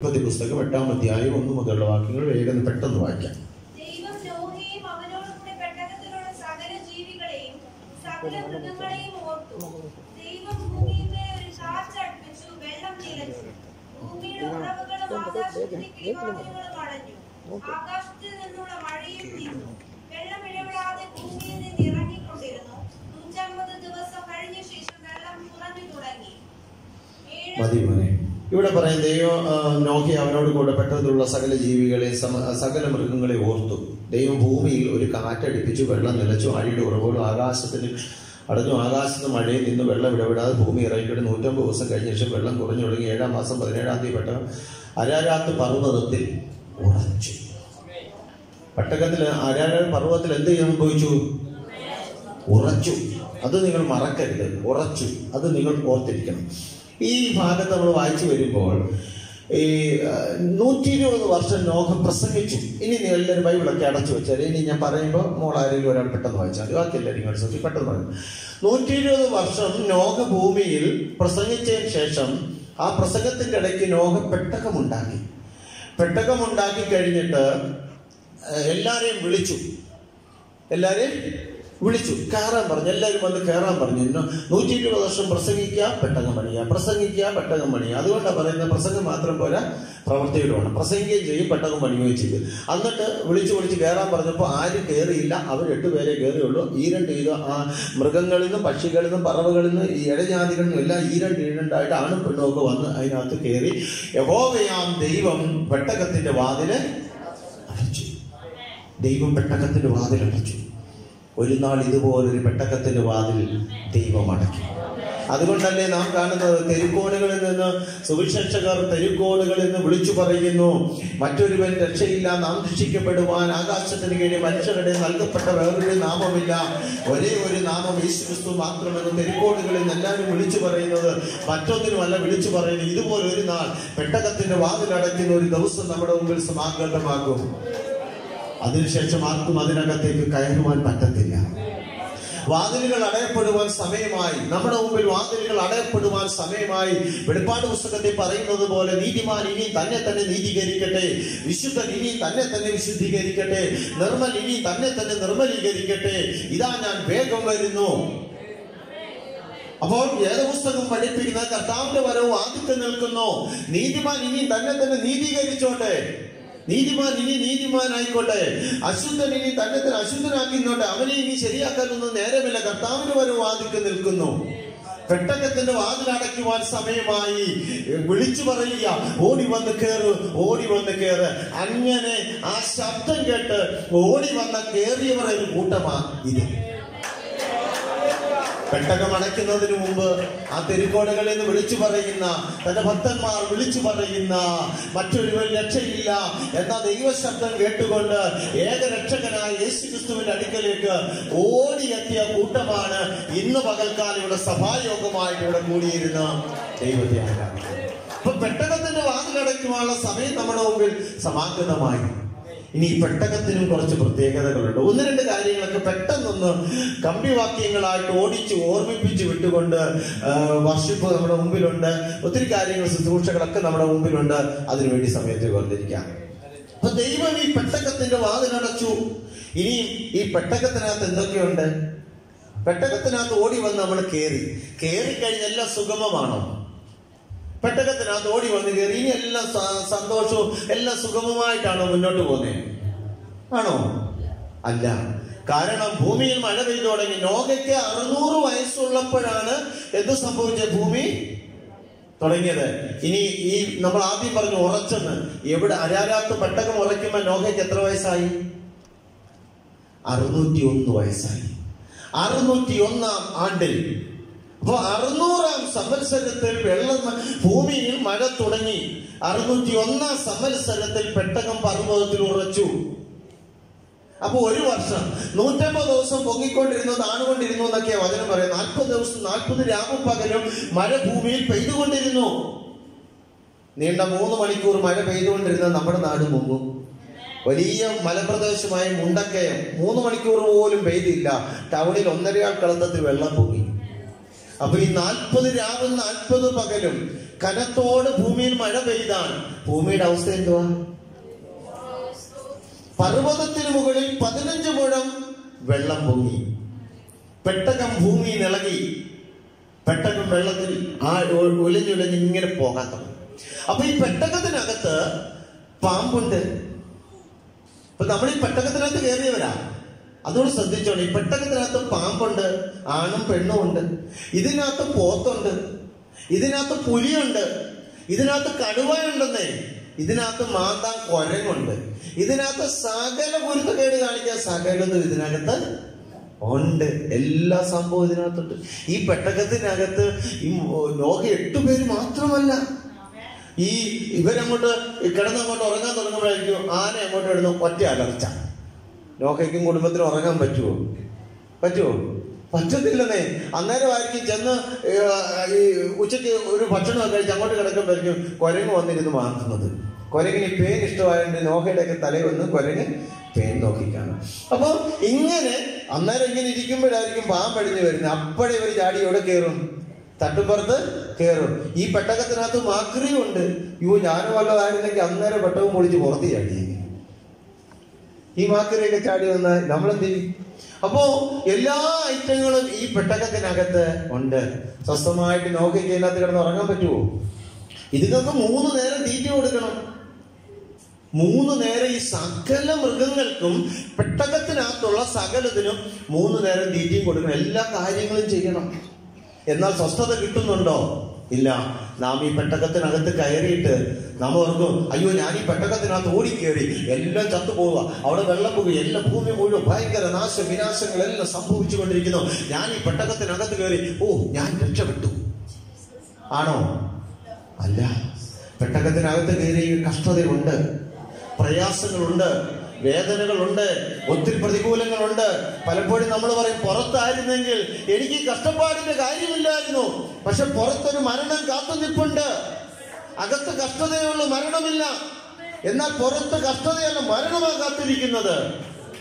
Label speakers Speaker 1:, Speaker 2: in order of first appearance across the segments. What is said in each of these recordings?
Speaker 1: പുസ്തകം 8-ാം അധ്യായം 1 മുതലുള്ള വാക്യങ്ങൾ വേഗം പെട്ടെന്ന് വായിക്കാം.
Speaker 2: ദൈവം നോഹയെയും അവനോടുകൂടെ പെട്ടകത്തിലുള്ള സകല ജീവികളെയും സകല മൃഗങ്ങളെയും ഓർത്തു. ദൈവം ഭൂമിയിന്മേൽ ഒരു കാറ്റടിപ്പിച്ചു, വെള്ളം നിലച്ചു. ഭൂമിയുടെ ഉറവുകളും ആകാശത്തിന്റെ കീഴ്വാതിലുകളും അടഞ്ഞു. ആകാശത്തിൽ നിന്നുള്ള മഴയും നിന്നു. വെള്ളം ഇടപെടാതെ ഭൂമിയിൽ നിന്ന് ഇറങ്ങിക്കൊണ്ടിരുന്നു. 150 ദിവസം കഴിഞ്ഞ ശേഷം വെള്ളം കുറഞ്ഞു തുടങ്ങി.
Speaker 1: ഇവിടെ പറയും ദൈവം നോഹയെ അവനോട് കൂടെ പെട്ടതിലുള്ള സകല ജീവികളെ സകല മൃഗങ്ങളെ ഓർത്തു. ദൈവം ഭൂമിയിൽ ഒരു കാറ്റടിപ്പിച്ചു, വെള്ളം നിലച്ചു. ആഴിയുടെ ഉറവുകൾ ആകാശത്തിന് അടഞ്ഞു. ആകാശത്ത് മഴയിൽ നിന്ന് വെള്ളം ഇടപെടാതെ ഭൂമി ഇറങ്ങിയിട്ട് 150 ദിവസം കഴിഞ്ഞ ശേഷം വെള്ളം കുറഞ്ഞു തുടങ്ങി. 7-ാം മാസം 17-ാം തീയതി പെട്ടകം അരാരാത്ത് പർവ്വതത്തിൽ ഉറച്ചു. പെട്ടകത്തിൽ അരാരാത്ത് പർവ്വതത്തിൽ എന്ത് സംഭവിച്ചു? ഉറച്ചു. അത് നിങ്ങൾ മറക്കരുത്. ഉറച്ചു. അത് നിങ്ങൾ ഓർത്തിരിക്കണം. ഈ ഭാഗത്ത് നമ്മൾ വായിച്ചു വരുമ്പോൾ ഈ 120 വർഷം നോഹ പ്രസംഗിച്ചു. ഇനി നിങ്ങൾ എല്ലാവരും ബൈബിളൊക്കെ അടച്ചു വെച്ചാൽ ഇനി ഞാൻ പറയുമ്പോൾ മോളാരെങ്കിലും ഒരാൾ പെട്ടെന്ന് വായിച്ചാൽ ബാക്കി എല്ലാവരും അനുസരിച്ച് പെട്ടെന്ന് പറയും. 120 വർഷം നോഹ ഭൂമിയിൽ പ്രസംഗിച്ചതിന് ശേഷം ആ പ്രസംഗത്തിന്റെ ഇടയ്ക്ക് നോഹ പെട്ടകമുണ്ടാക്കി കഴിഞ്ഞിട്ട് എല്ലാരെയും വിളിച്ചു കയറാൻ പറഞ്ഞു. എല്ലാവരും വന്ന് കയറാൻ പറഞ്ഞു. 120 വർഷം പ്രസംഗിക്കുക, പെട്ടകം പണിയുക. അതുകൊണ്ടാണ് പറയുന്നത് പ്രസംഗം മാത്രം പോരാ, പ്രവർത്തികളുമാണ്. പ്രസംഗിക്കുകയും ചെയ്യും, പെട്ടകം പണിയുകയും ചെയ്യും. എന്നിട്ട് വിളിച്ച് കയറാൻ പറഞ്ഞപ്പോൾ ആരും കയറിയില്ല. അവർ 8 പേരെ കയറിയുള്ളൂ. മൃഗങ്ങളിൽ നിന്നും പക്ഷികളിൽ നിന്നും പറവകളിൽ നിന്നും ഈ ഇടജാതികളിൽ നിന്നും എല്ലാം ഈരണ്ടായിട്ട് ആണും പെണ്ണുമൊക്കെ വന്ന് അതിനകത്ത് കയറി. യഹോവയാം ദൈവം പെട്ടകത്തിന്റെ വാതില് അടച്ചു. ഒരു നാൾ ഇതുപോലൊരു പെട്ടകത്തിന്റെ വാതിൽ ദൈവം അടക്കി. അതുകൊണ്ടല്ലേ നാം കാണുന്നത് തെരുക്കോണുകളിൽ നിന്ന് സുവിശേഷകർ വിളിച്ചു പറയുന്നു, മറ്റൊരുവൻ രക്ഷയില്ല, നാം രക്ഷിക്കപ്പെടുവാൻ ആകാശത്തിന് കീഴിൽ മനുഷ്യരുടെ നൽകപ്പെട്ട വേറൊരു നാമമില്ല, ഒരേ ഒരു നാമം യേശുക്രിസ്തു മാത്രമെന്ന് തെരുക്കോണുകളിൽ നിന്ന് എല്ലാവരും വിളിച്ചു പറയുന്നത് മറ്റൊന്നിനുമല്ല വിളിച്ചു പറയുന്നത്. ഇതുപോലൊരു നാൾ പെട്ടകത്തിന്റെ വാതിൽ അടയ്ക്കുന്ന ഒരു ദിവസം നമ്മുടെ മുമ്പിൽ സമാഗതമാകും. അതിനുശേഷം ആർക്കും അതിനകത്തേക്ക് കയറുവാൻ പറ്റത്തില്ല. വാതിലുകൾ അടയപ്പെടുവാൻ സമയമായി. നമ്മുടെ മുമ്പിൽ വാതിലുകൾ അടയപ്പെടുവാൻ സമയമായി. വെളിപ്പാട് പുസ്തകത്തിൽ പറയുന്നത് പോലെ നീതിമാൻ ഇനി തന്നെ നീതീകരിക്കട്ടെ, വിശുദ്ധൻ ഇനി തന്നെ വിശുദ്ധീകരിക്കട്ടെ, നിർമ്മൽ ഇനി തന്നെ നിർമ്മലീകരിക്കട്ടെ. ഇതാ ഞാൻ വേഗം വരുന്നു. അപ്പോൾ വേദപുസ്തകം പഠിപ്പിക്കുന്ന കർത്താവിന്റെ വരവ് ആദ്യത്തെ നിൽക്കുന്നു. നീതിമാൻ ഇനി തന്നെ നീതീകരിച്ചോട്ടെ, നീതിമാൻ ഇനി നീതിമാനായിക്കോട്ടെ, അശുദ്ധൻ ഇനി തന്നെ അശുദ്ധനാക്കിന്നോട്ടെ, അവനെ ഇനി ശരിയാക്കാനൊന്നും നേരമില്ല. കർത്താവിന് വരവ് ആദ്യം നിൽക്കുന്നു. പെട്ടകത്തിന്റെ വാതിലടയ്ക്കുവാൻ സമയമായി. വിളിച്ചു പറയുക, ഓടി വന്ന് കേറ്. അങ്ങനെ ആ ശബ്ദം കേട്ട് ഓടി വന്ന കേറിയവർ ഒരു കൂട്ടമാ ഇത്. പെട്ടകം അടയ്ക്കുന്നതിന് മുമ്പ് ആ തെരുക്കോണകളിൽ നിന്ന് വിളിച്ചു പറയുന്ന, തന്റെ ഭക്തന്മാർ വിളിച്ചു പറയുന്ന, മറ്റൊരുവൻ രക്ഷയില്ല എന്ന ദൈവശബ്ദം കേട്ടുകൊണ്ട് ഏകരക്ഷകനായ യേശുക്രിസ്തുവിന്റെ അടുക്കലേക്ക് ഓടിയെത്തിയ കൂട്ടമാണ് ഇന്ന് പകൽക്കാലം ഇവിടെ സഭായോഗമായിട്ട് ഇവിടെ കൂടിയിരുന്ന ദൈവത്തെ ആരാധിക്കുന്നത്. അപ്പൊ പെട്ടകത്തിന്റെ വാതിലടയ്ക്കുവാനുള്ള സമയം നമ്മുടെ മുമ്പിൽ സമാഗതമായി. ഇനി ഈ പെട്ടകത്തിനും കുറച്ച് പ്രത്യേകതകളുണ്ട്. 1-2 കാര്യങ്ങളൊക്കെ പെട്ടെന്നൊന്ന് കമ്പിവാക്യങ്ങളായിട്ട് ഓർമ്മിപ്പിച്ച് വിട്ടുകൊണ്ട് വർഷിപ്പ് നമ്മുടെ മുമ്പിലുണ്ട്. ഒത്തിരി കാര്യങ്ങൾ, ശുശ്രൂഷകളൊക്കെ നമ്മുടെ മുമ്പിലുണ്ട്. അതിനുവേണ്ടി സമയത്ത് കൊണ്ടിരിക്കാം. അപ്പൊ ദൈവം ഈ പെട്ടകത്തിന്റെ വാതിലടച്ചു. ഇനി ഈ പെട്ടകത്തിനകത്ത് എന്തൊക്കെയുണ്ട്? പെട്ടകത്തിനകത്ത് ഓടി വന്ന് നമ്മൾ കയറി കഴിഞ്ഞ എല്ലാം സുഗമമാണോ? പെട്ടകത്തിനകത്ത് ഓടി വന്ന് കയറി ഇനി എല്ലാം സന്തോഷവും എല്ലാം സുഗമമായിട്ടാണോ മുന്നോട്ട് പോകുന്നത്? ആണോ? അല്ല. കാരണം ഭൂമിയിൽ മഴ പെയ്തു തുടങ്ങി. നോഹയ്ക്ക് 600 വയസ്സുള്ളപ്പോഴാണ് എന്ത് സംഭവിച്ചത്? ഭൂമി തുടങ്ങിയത്. ഇനി ഈ നമ്മൾ ആദ്യം പറഞ്ഞു ഉറച്ചെന്ന്. എവിടെ? അരാരാത്ത് പെട്ടകം ഉറയ്ക്കുമ്പോൾ നോഹയ്ക്ക് എത്ര വയസ്സായി? 601 വയസ്സായി. 601-ാം ആണ്ടിൽ, അപ്പൊ 600-ാം സംവത്സരത്തിൽ ഭൂമിയിൽ മഴ തുടങ്ങി. 601-ാം സംവത്സരത്തിൽ പെട്ടകം പർവ്വതത്തിൽ ഉറച്ചു. അപ്പൊ ഒരു വർഷം 150 ദിവസം പൊങ്ങിക്കൊണ്ടിരുന്നു, താണുകൊണ്ടിരുന്നു എന്നൊക്കെയാ വചനം പറയാം. 40 ദിവസം 40 രാവും പകലും മഴ ഭൂമിയിൽ പെയ്തുകൊണ്ടിരുന്നു. നീണ്ട 3 മണിക്കൂർ മഴ പെയ്തുകൊണ്ടിരുന്ന നമ്മുടെ നാട് മുങ്ങും. വലിയ മലപ്രദേശമായ മുണ്ടക്കയം 3 മണിക്കൂർ പോലും പെയ്തില്ല. ടൗണിൽ 1.5 കളത്തിൽ വെള്ളം പൊങ്ങി. അപ്പൊ ഈ 40 രാവും 40 പകലും കനത്തോട് ഭൂമിയിൽ മഴ പെയ്താൽ ഭൂമിയുടെ അവസ്ഥ എന്തുവാ? പർവ്വതത്തിന് മുകളിൽ 15 മുഴം വെള്ളം പൊങ്ങി, പെട്ടകം ഭൂമിയിൽ ഇളകി, പെട്ടകം വെള്ളത്തിൽ ഒലിഞ്ഞുലഞ്ഞ് ഇങ്ങനെ പോകാൻ തുടങ്ങി. അപ്പൊ ഈ പെട്ടകത്തിനകത്ത് പാമ്പുണ്ട്. അപ്പൊ നമ്മൾ ഈ പെട്ടകത്തിനകത്ത് കയറിയവരാ. അതുകൊണ്ട് ശ്രദ്ധിച്ചോളൂ, ഈ പെട്ടകത്തിനകത്ത് പാമ്പുണ്ട്, ആണും പെണ്ണും ഉണ്ട്. ഇതിനകത്ത് പോത്തുണ്ട്, ഇതിനകത്ത് പുലിയുണ്ട്, ഇതിനകത്ത് കടുവയുണ്ടെന്നേ, ഇതിനകത്ത് മാന്താൻ കുരങ്ങുണ്ട്, ഇതിനകത്ത് സകല കുരുത്തക്കേട് കാണിക്കാൻ സകലതും ഇതിനകത്ത് ഉണ്ട്. എല്ലാ സംഭവം ഇതിനകത്തുണ്ട്. ഈ പെട്ടകത്തിനകത്ത് ഈ നോഹ 8 പേര് മാത്രമല്ല. ഈ ഇവരങ്ങോട്ട് കിടന്നങ്ങോട്ട് ഉറങ്ങാൻ തുടങ്ങുമ്പോഴായിരിക്കും ആന അങ്ങോട്ട് ഇടുന്നു ഒറ്റ അലർച്ച. നോഹയ്ക്കും കുടുംബത്തിനും ഉറങ്ങാൻ പറ്റുമോ? പറ്റത്തില്ലെന്നേ. അന്നേരമായിരിക്കും ചെന്ന് ഈ ഉച്ചയ്ക്ക് ഒരു ഭക്ഷണമൊക്കെ കഴിച്ച് അങ്ങോട്ട് കിടക്കുമ്പോഴായിരിക്കും കുരങ്ങ് വന്നിരുന്ന് മാറ്റുന്നത്. കുരങ്ങിന് പേൻ ഇഷ്ടമായതുകൊണ്ട് നോഹയുടെയൊക്കെ തലയിൽ വന്ന് കുരങ്ങ് പേൻ നോക്കിക്കാണും. അപ്പൊ ഇങ്ങനെ അന്നേരം ഇങ്ങനെ ഇരിക്കുമ്പോഴായിരിക്കും പാമ്പടിഞ്ഞ് വരുന്നത്. അപ്പോഴേ ഇവർ ചാടി എവിടെ കയറും? തട്ടുപുറത്ത് കയറും. ഈ പെട്ടകത്തിനകത്ത് മാക്രിയും ഉണ്ട്. ഞാനും വല്ലതായിരുന്നെങ്കിൽ അന്നേരം പെട്ടകം പൊളിച്ച് പുറത്ത് ചാടി. ഈ മാക്രിയൊക്കെ ചാടി വന്നാൽ നമ്മളെന്ത് ചെയ്യും? അപ്പോ എല്ലാ ഐറ്റങ്ങളും ഈ പെട്ടകത്തിനകത്ത് ഉണ്ട്. സ്വസ്ഥമായിട്ട് നോക്കിക്ക് ഇതിനകത്ത് കിടന്ന് ഉറങ്ങാൻ പറ്റുമോ? ഇതിനൊക്കെ 3 നേരം തീറ്റ കൊടുക്കണം. 3 നേരം ഈ സകല മൃഗങ്ങൾക്കും പെട്ടകത്തിനകത്തുള്ള സകലത്തിനും 3 നേരം തീറ്റയും കൊടുക്കണം. എല്ലാ കാര്യങ്ങളും ചെയ്യണം. എന്നാൽ സ്വസ്ഥത കിട്ടുന്നുണ്ടോ? ഇല്ല. നാം ഈ പെട്ടകത്തിനകത്ത് കയറിയിട്ട് നാം ഓർക്കും, അയ്യോ ഞാൻ ഈ പെട്ടകത്തിനകത്ത് ഓടിക്കേറി, എല്ലാം ചത്തുപോവുക, അവിടെ വെള്ളം പോകുക, എല്ലാ ഭൂമി മുഴുവൻ ഭയങ്കര വിനാശങ്ങളെല്ലാം സംഭവിച്ചുകൊണ്ടിരിക്കുന്നു. ഞാൻ ഈ പെട്ടകത്തിനകത്ത് കയറി, ഞാൻ രക്ഷപ്പെട്ടു. ആണോ? അല്ല. പെട്ടകത്തിനകത്ത് കയറി കഷ്ടതയുണ്ട്, പ്രയാസങ്ങളുണ്ട്, വേദനകളുണ്ട്, ഒത്തിരി പ്രതികൂലങ്ങളുണ്ട്. പലപ്പോഴും നമ്മൾ പറയും, പുറത്തായിരുന്നെങ്കിൽ എനിക്ക് കഷ്ടപ്പാടിന്റെ കാര്യമില്ലായിരുന്നു. പക്ഷെ പുറത്തൊരു മരണം കാത്തു നിൽപ്പുണ്ട്. അകത്ത് കഷ്ടതയുള്ള മരണമില്ല. എന്നാൽ പുറത്ത് കഷ്ടതയല്ല, മരണമാണ് കാത്തിരിക്കുന്നത്.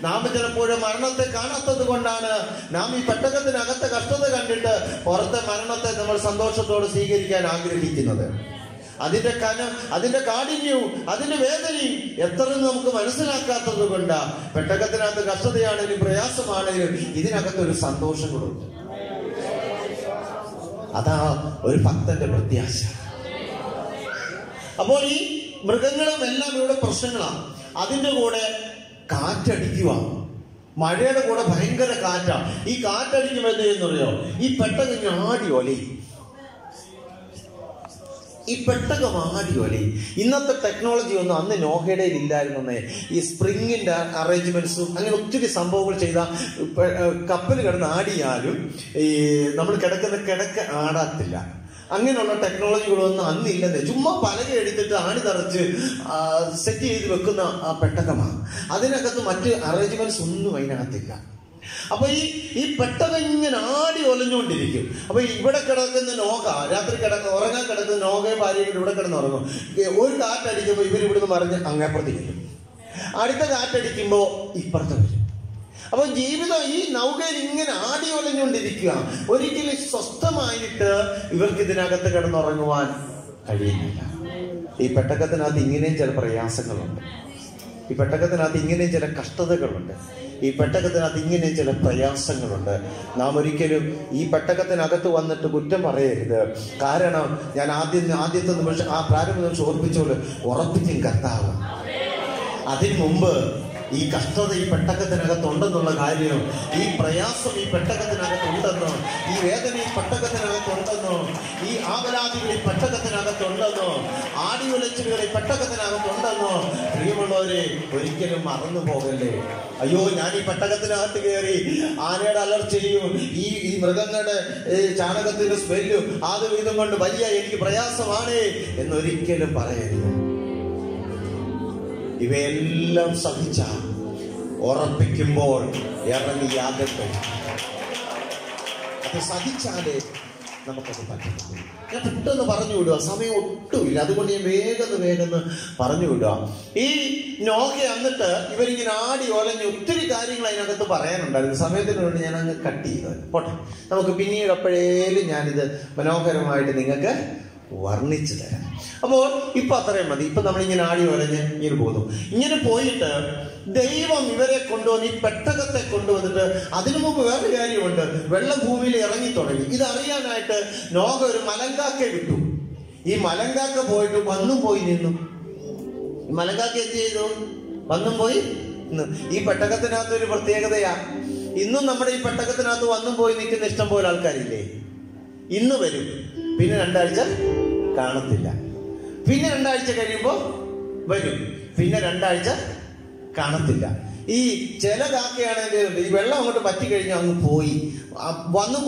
Speaker 1: നാം ചിലപ്പോഴും മരണത്തെ കാണാത്തത് കൊണ്ടാണ് നാം ഈ പെട്ടകത്തിനകത്തെ കഷ്ടത കണ്ടിട്ട് പുറത്തെ മരണത്തെ നമ്മൾ സന്തോഷത്തോടെ സ്വീകരിക്കാൻ ആഗ്രഹിക്കുന്നത്. അതിന്റെ കനം, അതിന്റെ കാഠിന്യവും അതിന്റെ വേദനയും എത്ര നമുക്ക് മനസ്സിലാക്കാത്തത് കൊണ്ടാ. പെട്ടകത്തിനകത്ത് കഷ്ടതയാണെങ്കിലും പ്രയാസമാണെങ്കിലും ഇതിനകത്തൊരു സന്തോഷം കൊടുക്കും. അതാ ഒരു ഭക്തന്റെ പ്രത്യാശ. അപ്പോൾ ഈ മൃഗങ്ങളും എല്ലാം ഇവിടെ പ്രശ്നങ്ങളാണ്. അതിന്റെ കൂടെ കാറ്റടിക്കുക, മഴയുടെ കൂടെ ഭയങ്കര കാറ്റാ. ഈ കാറ്റടിക്കുമ്പോൾ എന്ത് ചെയ്യുന്നറിയോ? ഈ പെട്ടകം ആടി ഒലയും. ഈ പെട്ടകം ആടി ഒലയും. ഇന്നത്തെ ടെക്നോളജി ഒന്നും അന്ന് നോഹയുടെ ഇല്ലായിരുന്നേ. ഈ സ്പ്രിങ്ങിന്റെ അറേഞ്ച്മെന്റ്സും അങ്ങനെ ഒത്തിരി സംഭവങ്ങൾ ചെയ്ത കപ്പൽ കിടന്ന് ആടിയാലും ഈ നമ്മൾ കിടക്കുന്ന കിടക്ക ആടാത്തില്ല. അങ്ങനെയുള്ള ടെക്നോളജികളൊന്നും അന്നില്ലെന്നേ. ചുമ്മാ പലക എടുത്തിട്ട് ആണി തറച്ച് സെറ്റ് ചെയ്ത് വെക്കുന്ന ആ പെട്ടകമാണ്. അതിനകത്ത് മറ്റ് അറേഞ്ച്മെന്റ്സ് ഒന്നും അതിനകത്തില്ല. അപ്പൊ ഈ പെട്ടകം ഇങ്ങനെ ആടി ഒലഞ്ഞുകൊണ്ടിരിക്കും. അപ്പൊ ഇവിടെ കിടക്കുന്ന നോഹ രാത്രി ഉറങ്ങാൻ കിടക്കുന്ന നോഹയും ഭാര്യയും ഇവിടെ കിടന്ന് ഉറങ്ങും. ഒരു കാറ്റടിക്കുമ്പോ ഇവരിവിടുന്ന് മറിഞ്ഞ് അങ്ങേപ്പുറത്തേക്ക് വരും. അടുത്ത കാറ്റടിക്കുമ്പോ ഇപ്പുറത്ത് വരും. അപ്പൊ ജീവിതം ഈ നൗകയിൽ ഇങ്ങനെ ആടി ഒലഞ്ഞുകൊണ്ടിരിക്കുക. ഒരിക്കലും സ്വസ്ഥമായിട്ട് ഇവർക്ക് ഇതിനകത്ത് കിടന്നുറങ്ങുവാൻ കഴിയുന്നില്ല. ഈ പെട്ടകത്തിനകത്ത് ഇങ്ങനെയും ചില പ്രയാസങ്ങളുണ്ട്. ഈ പെട്ടകത്തിനകത്ത് ഇങ്ങനെയും ചില കഷ്ടതകളുണ്ട്. ഈ പെട്ടകത്തിനകത്ത് ഇങ്ങനെയും ചില പ്രയാസങ്ങളുണ്ട്. നാം ഒരിക്കലും ഈ പെട്ടകത്തിനകത്ത് വന്നിട്ട് കുറ്റം പറയരുത്. കാരണം ഞാൻ ആദ്യത്തെ നിമിഷം ആ പ്രാരംഭ നിമിഷം ഓർപ്പിച്ചോളൂ, ഉറപ്പിക്കും കർത്താവ്. അതിനു മുമ്പ് ഈ കഷ്ടത ഈ പെട്ടകത്തിനകത്തുണ്ടെന്നുള്ള കാര്യം, ഈ പ്രയാസം ഈ പെട്ടകത്തിനകത്തുണ്ടെന്നോ, ഈ വേദന ഈ പെട്ടകത്തിനകത്തുണ്ടെന്നോ, ഈ ആവലാതികൾ ഈ പെട്ടകത്തിനകത്തുണ്ടെന്നോ, ആടി ഉലച്ചിലുകൾ ഈ പെട്ടകത്തിനകത്തുണ്ടെന്നോ, പ്രിയമുള്ളവരെ ഒരിക്കലും മറന്നു പോകല്ലേ. അയ്യോ ഞാൻ ഈ പെട്ടകത്തിനകത്ത് കയറി ആനയുടെ അലർച്ചയും ഈ മൃഗങ്ങളുടെ ചാണകത്തിന്റെ സ്മെല്ലും അതും ഇതും കൊണ്ട് വലിയ എനിക്ക് പ്രയാസമാണ് എന്നൊരിക്കലും പറയരുത്. ഇവയെല്ലാം സഹിച്ച ഉറപ്പിക്കുമ്പോൾ ഇറങ്ങിയാകട്ടെ. അത് സഹിച്ചാലേ നമുക്കത് പറ്റുള്ളൂ. ഞാൻ പെട്ടെന്ന് പറഞ്ഞു വിടുക, സമയം ഒട്ടുമില്ല. അതുകൊണ്ട് ഞാൻ വേഗം പറഞ്ഞു വിടുക. ഈ നോഹ എന്നിട്ട് ഇവരിങ്ങനെ ആടി ഒലഞ്ഞ് ഒത്തിരി കാര്യങ്ങൾ അതിനകത്ത് പറയാനുണ്ടായിരുന്നു. സമയത്തിന് വേണ്ടി ഞാൻ അങ്ങ് കട്ട് ചെയ്തത്. പോട്ടെ, നമുക്ക് പിന്നീട് എപ്പോഴേലും ഞാനിത് മനോഹരമായിട്ട് നിങ്ങൾക്ക് വർണ്ണിച്ചു തരാം. അപ്പോൾ ഇപ്പൊ അത്രയും മതി. ഇപ്പൊ നമ്മളിങ്ങനെ ആടി വരഞ്ഞ് ഇങ്ങനെ പോകുന്നു. ഇങ്ങനെ പോയിട്ട് ദൈവം ഇവരെ കൊണ്ടുവന്ന് ഈ പെട്ടകത്തെ കൊണ്ടുവന്നിട്ട്, അതിനു മുമ്പ് വേറൊരു കാര്യമുണ്ട്. വെള്ളം ഭൂമിയിൽ ഇറങ്ങി തുടങ്ങി. ഇതറിയാനായിട്ട് നോഹ ഒരു മലങ്കാക്കെ വിട്ടു. ഈ മലങ്കാക്ക പോയിട്ട് വന്നും പോയി നിന്നു. മലങ്കാക്ക എന്ത് ചെയ്തു? വന്നും പോയി നിന്നു. ഈ പെട്ടകത്തിനകത്ത് ഒരു പ്രത്യേകതയാ. ഇന്നും നമ്മുടെ ഈ പെട്ടകത്തിനകത്ത് വന്നും പോയി നിൽക്കുന്ന ഇഷ്ടം പോലെ ആൾക്കാരില്ലേ? ഇന്ന് വരും, പിന്നെ 2 ആഴ്ച കാണത്തില്ല, പിന്നെ 2 ആഴ്ച കഴിയുമ്പോ വരും, പിന്നെ 2 ആഴ്ച കാണത്തില്ല. ഈ ചില കാക്കയാണെങ്കിൽ ഈ വെള്ളം അങ്ങോട്ട് പറ്റിക്കഴിഞ്ഞാൽ അങ്ങ് പോയി, വന്നും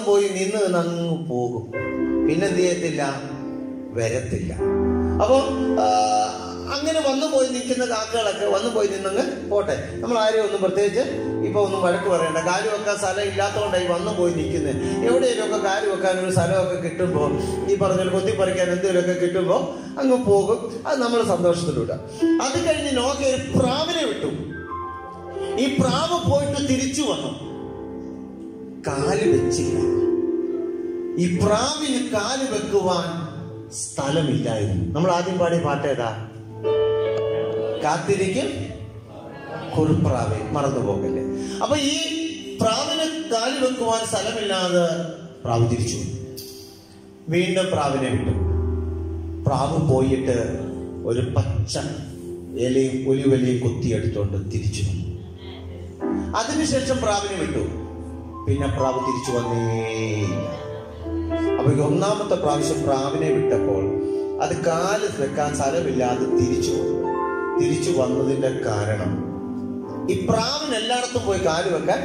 Speaker 1: പോയി നിന്ന് അങ്ങ് പോകും, പിന്നെ എന്ത് ചെയ്യത്തില്ല, വരത്തില്ല. അപ്പോ അങ്ങനെ വന്നു പോയി നിൽക്കുന്ന കാക്കകളൊക്കെ വന്നു പോയി നിന്നങ്ങ് പോട്ടെ. നമ്മൾ ആരും ഒന്നും പ്രത്യേകിച്ച് ഇപ്പൊ ഒന്നും വഴക്ക് പറയണ്ട. കാല് വെക്കാൻ സ്ഥലം ഇല്ലാത്തതുകൊണ്ടായി വന്നു പോയി നിൽക്കുന്നത്. എവിടെയെങ്കിലുമൊക്കെ കാല് വെക്കാൻ ഒരു സ്ഥലമൊക്കെ കിട്ടുമ്പോൾ, ഈ പറഞ്ഞ കൊത്തിപ്പറിക്കാൻ എന്തെങ്കിലുമൊക്കെ കിട്ടുമ്പോൾ അങ്ങ് പോകും. അത് നമ്മൾ സന്തോഷത്തിലൂടെ. അത് കഴിഞ്ഞ് നോഹ ഒരു പ്രാവിനെ വിട്ടു. ഈ പ്രാവ് പോയിട്ട് തിരിച്ചു വന്നു, കാല് വെച്ചില്ല. ഈ പ്രാവിന് കാല് വെക്കുവാൻ സ്ഥലമില്ലായിരുന്നു. നമ്മൾ ആദ്യം പാടിയ പാട്ടേതാ? കാത്തിരിക്കും കുറുപ്രാവേ, മറന്നുപോകല്ലേ. അപ്പൊ ഈ പ്രാവിന് കാല് വെക്കുവാൻ സ്ഥലമില്ലാതെ പ്രാവ് തിരിച്ചു. വീണ്ടും പ്രാവിനെ വിട്ടു. പ്രാവ് പോയിട്ട് ഒരു പച്ച ഇലയും ഒലിവലയും കൊത്തിയെടുത്തോണ്ട് തിരിച്ചു വന്നു. അതിനുശേഷം പ്രാവിനെ വിട്ടു. പിന്നെ പ്രാവ് തിരിച്ചു വന്നേയില്ല. അപ്പൊ 1ാമത്തെ പ്രാവശ്യം പ്രാവിനെ വിട്ടപ്പോൾ അത് കാല് വെക്കാൻ സ്ഥലമില്ലാതെ തിരിച്ചു വന്നതിന്റെ കാരണം, ഈ പ്രാവിന് എല്ലായിടത്തും പോയി കാല് വെക്കാൻ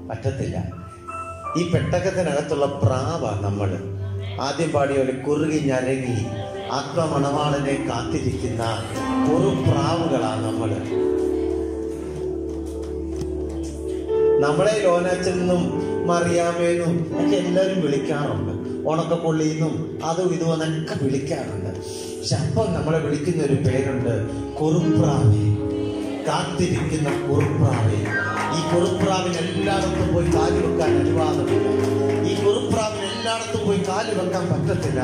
Speaker 1: പറ്റത്തില്ല. ഈ പെട്ടകത്തിനകത്തുള്ള പ്രാവാ നമ്മള്. ആദ്യം പാടിയ പോലെ കുറുകി ഞരങ്ങി ആത്മമണവാളനെ കാത്തിരിക്കുന്ന കുറുപ്രാവുകളാ നമ്മള്. നമ്മളെ ലോനാച്ചെന്നും മറിയാമേന്നും ഒക്കെ എല്ലാവരും വിളിക്കാറുണ്ട്. ഉണക്കക്കൊള്ളിന്നും അതും ഇതും എന്നൊക്കെ വിളിക്കാറുണ്ട്. പക്ഷെ അപ്പം നമ്മളെ വിളിക്കുന്ന ഒരു പേരുണ്ട്, കുറുപ്രാവേ, കാത്തിരിക്കുന്ന കുറുപ്രാവേ. ഈ കുറുപ്രാവിന് എല്ലായിടത്തും പോയി കാല് വെക്കാൻ അനുവാദമില്ല. ഈ കുറുപ്രാവിന് എല്ലായിടത്തും പോയി കാല് വെക്കാൻ പറ്റത്തില്ല.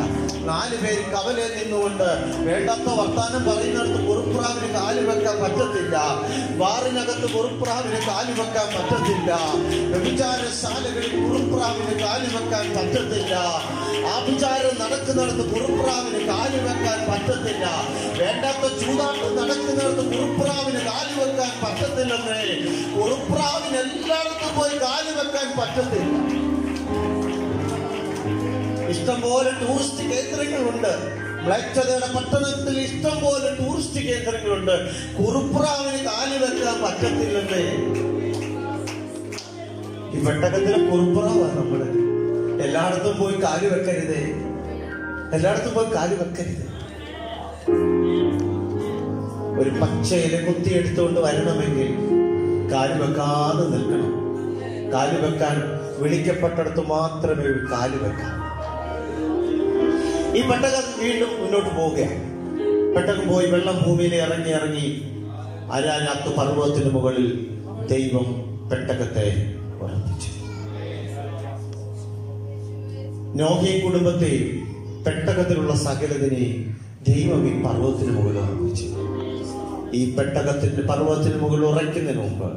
Speaker 1: 4 പേര് കവലെ നിന്നുകൊണ്ട് വേണ്ടാത്ത വർത്താനം പറയുന്നിടത്ത് കുറുപ്രാവിന് കാല് വെക്കാൻ പറ്റത്തില്ല. ബാറിനകത്ത് കുറുപ്രാവിന് കാല് വെക്കാൻ പറ്റത്തില്ല. വ്യഭിചാരശാലകളിൽ കുറുപ്രാവിന് കാല് വെക്കാൻ പറ്റത്തില്ല. ആഭിചാരം നടക്കുന്നിടത്ത് കുറുപ്രാവിന് കാല് വെക്കാൻ പറ്റത്തില്ല. വേണ്ടാത്ത ചൂതാട്ടം നടക്കുന്നിടത്ത് കുറുപ്രാവിന് കാല് വെക്കാൻ പറ്റത്തില്ലെന്നേ. കുറുപ്രാവിന് എല്ലായിടത്തും പോയി കാല് വെക്കാൻ പറ്റത്തില്ല. ഇഷ്ടംപോലെ ടൂറിസ്റ്റ് കേന്ദ്രങ്ങളുണ്ട്. മ്ലേച്ഛതയുടെ പട്ടണത്തിൽ ഇഷ്ടംപോലെ ടൂറിസ്റ്റ് കേന്ദ്രങ്ങളുണ്ട്. കുറുപ്രാവിന് കാല് വെക്കാൻ പറ്റത്തില്ലെന്നേ. ഈ പെട്ടകത്തിലെ കുറുപ്രാവാണ് നമ്മള്. എല്ലായിടത്തും പോയി കാല് വെക്കരുതേ, എല്ലായിടത്തും പോയി കാല് വെക്കരുത്. ഒരു പച്ച ഇല കുത്തിയെടുത്തുകൊണ്ട് വരണമെങ്കിൽ കാല് വെക്കാതെ നിൽക്കണം. കാല് വെക്കാൻ വിളിക്കപ്പെട്ടിടത്ത് മാത്രമേ കാല് വെക്കാൻ. ഈ പെട്ടകം വീണ്ടും മുന്നോട്ട് പോവുകയാണ്. പെട്ടകം പോയി വെള്ളം ഭൂമിയിൽ ഇറങ്ങി അരാനാത്ത് പർവ്വതത്തിന് മുകളിൽ ദൈവം പെട്ടകത്തെ ഉറപ്പിച്ചു. നോഹയും കുടുംബത്തെയും പെട്ടകത്തിലുള്ള സകലതിനെയും ദൈവം ഈ പർവ്വതത്തിന് മുകളിൽ ഉറപ്പിച്ചു. ഈ പർവ്വതത്തിന് മുകളിൽ ഉറയ്ക്കുന്നതിന് മുമ്പ്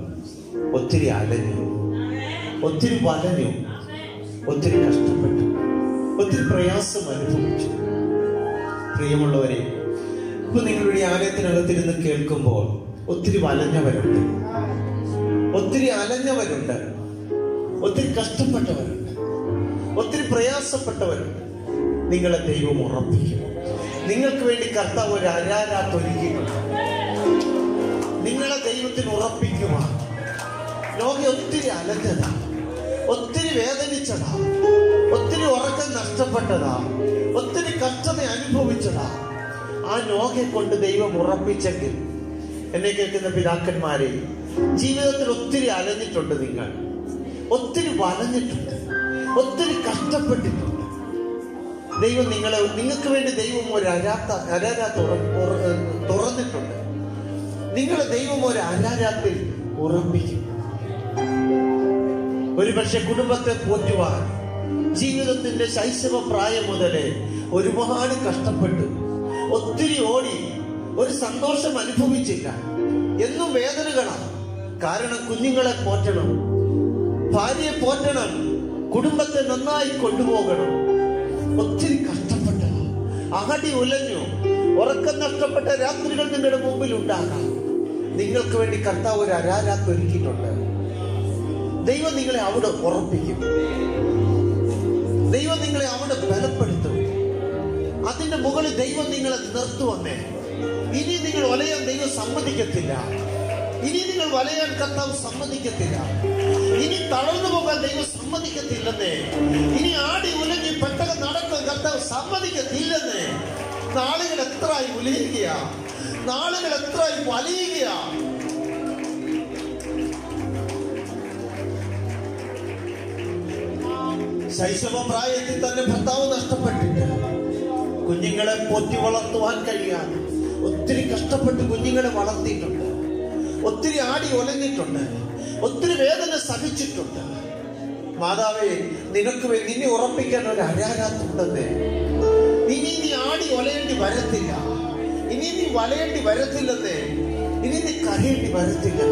Speaker 1: ഒത്തിരി അലഞ്ഞു, ഒത്തിരി വലഞ്ഞു, ഒത്തിരി കഷ്ടപ്പെട്ടു, ഒത്തിരി പ്രയാസം അനുഭവിച്ചു. പ്രിയമുള്ളവരെ, ഇപ്പൊ നിങ്ങളുടെ ആലയത്തിനകത്തിരുന്ന് കേൾക്കുമ്പോൾ ഒത്തിരി വലഞ്ഞവരുണ്ട്, ഒത്തിരി അലഞ്ഞവരുണ്ട്, ഒത്തിരി കഷ്ടപ്പെട്ടവരുണ്ട്, ഒത്തിരി പ്രയാസപ്പെട്ടവരുണ്ട്. നിങ്ങളെ ദൈവം ഉറപ്പിക്കും. നിങ്ങൾക്ക് വേണ്ടി കർത്താവ് ഒരു അരാരാത്ത് ഒരുക്കിയിട്ടുണ്ട്. നിങ്ങളെ ദൈവത്തിന് ഉറപ്പിക്കുവാ. ലോകം ഒത്തിരി അലഞ്ഞതാ, ഒത്തിരി വേദനിച്ചതാ, ഒത്തിരി ഉറക്കം നഷ്ടപ്പെട്ടതാ, ഒത്തിരി കഷ്ടത അനുഭവിച്ചതാ. ആ നോഹയെ കൊണ്ട് ദൈവം ഉറപ്പിച്ചെങ്കിൽ, എന്നെ കേൾക്കുന്ന പിതാക്കന്മാരെ, ജീവിതത്തിൽ ഒത്തിരി അലഞ്ഞിട്ടുണ്ട്. നിങ്ങൾ ഒത്തിരി വലഞ്ഞിട്ടുണ്ട്, ഒത്തിരി കഷ്ടപ്പെട്ടിട്ടുണ്ട്. ദൈവം നിങ്ങൾക്ക് വേണ്ടി ദൈവം ഒരു അരാരാത്ത് തുറന്നിട്ടുണ്ട്. നിങ്ങളെ ദൈവം ഒരു അരാരാത്തിൽ ഉറപ്പിക്കും. ഒരുപക്ഷെ കുടുംബത്തെ പോറ്റുവാൻ ജീവിതത്തിന്റെ ശൈശവ പ്രായം മുതലേ ഒരുപാട് കഷ്ടപ്പെട്ടു, ഒത്തിരി ഓടി, ഒരു സന്തോഷം അനുഭവിച്ചില്ല. എന്നും വേദനകളാണ്. കാരണം കുഞ്ഞുങ്ങളെ പോറ്റണം, ഭാര്യയെ പോറ്റണം, കുടുംബത്തെ നന്നായി കൊണ്ടുപോകണം. ഒത്തിരി കഷ്ടപ്പെട്ടു, അകടി ഉലഞ്ഞു, ഉറക്കം നഷ്ടപ്പെട്ട രാത്രികൾ നിങ്ങളുടെ മുമ്പിൽ ഉണ്ടാകാം. നിങ്ങൾക്ക് വേണ്ടി കർത്താവ് ഒരു അരാരാത്ത് ഒരുക്കിയിട്ടുണ്ട്. ദൈവം നിങ്ങളെ അവിടെ ഉറപ്പിക്കും, ദൈവം നിങ്ങളെ അവിടെ ബലപ്പെടുത്തും. അതിന്റെ മുകളിൽ ദൈവം നിങ്ങളെ നിർത്തുവന്നേ. ഇനി നിങ്ങൾ വലയാൻ ദൈവം സമ്മതിക്കത്തില്ല. ഇനി നിങ്ങൾ വലയാൻ കർത്താവ് സമ്മതിക്കത്തില്ല. ഇനി തളർന്നു പോകാൻ ദൈവം സമ്മതിക്കത്തില്ലെന്നേ. ഇനി ആടി ഉലഞ്ഞി പെട്ടെന്ന് നടക്കാൻ കർത്താവ് സമ്മതിക്കത്തില്ലെന്നേ. നാളുകൾ എത്രയായി ഉലയുക, നാളുകൾ എത്രയായി വലയുക. ശൈശവ പ്രായത്തിൽ തന്നെ ഭർത്താവ് നഷ്ടപ്പെട്ടിട്ട് കുഞ്ഞുങ്ങളെ പോറ്റി വളർത്തുവാൻ കഴിയാതെ ഒത്തിരി കഷ്ടപ്പെട്ട് കുഞ്ഞുങ്ങളെ വളർത്തിയിട്ടുണ്ട്. ഒത്തിരി ആടി ഒലഞ്ഞിട്ടുണ്ട്, ഒത്തിരി വേദന സഹിച്ചിട്ടുണ്ട്. മാതാവേ, നിനക്ക് നിന്നെ ഉറപ്പിക്കാൻ ഒരു അരാരാത്തുണ്ടെന്നേ. ഇനി നീ ആടി ഒലയേണ്ടി വരത്തില്ല, ഇനി നീ വലയേണ്ടി വരത്തില്ലെന്നേ, ഇനി നീ കരയേണ്ടി വരത്തില്ല.